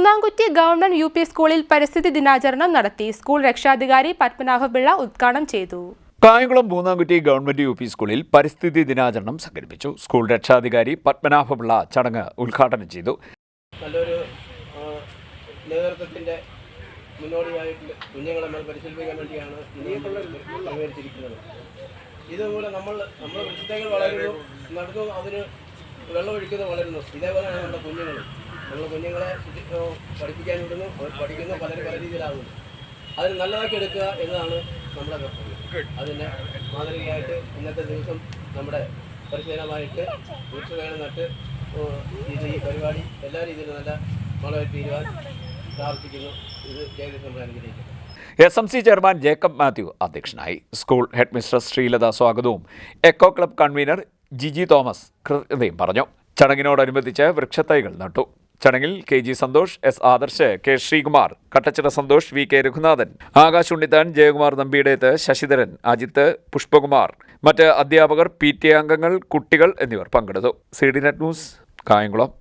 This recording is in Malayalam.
മൂന്നാംകുറ്റി ഗവൺമെന്റ് യു പി സ്കൂളിൽ പരിസ്ഥിതി ദിനാചരണം നടത്തി. സ്കൂൾ രക്ഷാധികാരി പത്മനാഭപിള്ള ഉദ്ഘാടനം ചെയ്തു. Kayamkulam Moonnamkutty government U P സ്കൂളിൽ പരിസ്ഥിതി ദിനാചരണം സംഘടിപ്പിച്ചു. സ്കൂൾ രക്ഷാധികാരി പത്മനാഭപിള്ള ചടങ്ങ് ഉദ്ഘാടനം ചെയ്തു. നല്ലൊരു നേതൃത്വത്തിന്റെ മുന്നോടിയായിട്ട് കുഞ്ഞുങ്ങളെ പരിശീലിപ്പിക്കാൻ വേണ്ടിയാണ് ഇനിയൊക്കെയുള്ള ക്രമീകരിച്ചിരിക്കുന്നത്. ഇതുപോലെ നമ്മൾ വൃക്ഷത്തൈകൾ വളരുന്നു, നടന്നു, അതിന് വെള്ളമൊഴിക്കുന്നത് വളരുന്നു. ഇതേപോലെയാണ് നമ്മുടെ കുഞ്ഞുങ്ങളെ പഠിപ്പിക്കാൻ വിടുന്നു, അവർ പഠിക്കുന്നു, പല രീതിയിലാകുന്നു. അതിന് നല്ലതാക്കി എടുക്കുക എന്നതാണ് നമ്മുടെ കർത്തവ്യം. അതിന് മാതൃകയായിട്ട് ഇന്നത്തെ ദിവസം നമ്മുടെ പരിശീലനമായിട്ട് വൃക്ഷതൈകൾ നട്ട് ഈ പരിപാടി എല്ലാ രീതിയിലും നല്ല വളരെ തീരുവാൻ പ്രാർത്ഥിക്കുന്നു. ഇത് ഏകദേശം നമ്മൾ അനുഗ്രഹിക്കുന്നു. SMC ചെയർമാൻ ജേക്കബ് മാത്യു അധ്യക്ഷനായി. സ്കൂൾ ഹെഡ് മിസ്ട്രസ് ശ്രീലത സ്വാഗതവും eco club convener Jiji Thomas കൃതയും പറഞ്ഞു. ചടങ്ങിനോടനുബന്ധിച്ച് വൃക്ഷത്തൈകൾ നട്ടു. ചടങ്ങിൽ KG Santhosh, S Adarsh, K Sreekumar, Kattachira Santhosh, VK Raghunathan, Akash Unnithan, Jayakumar നമ്പിയുടേത്, Sasidharan, Ajith, Pushpakumar, മറ്റ് അധ്യാപകർ, PTA അംഗങ്ങൾ, കുട്ടികൾ എന്നിവർ പങ്കെടുത്തു. CDNet news, Kayamkulam.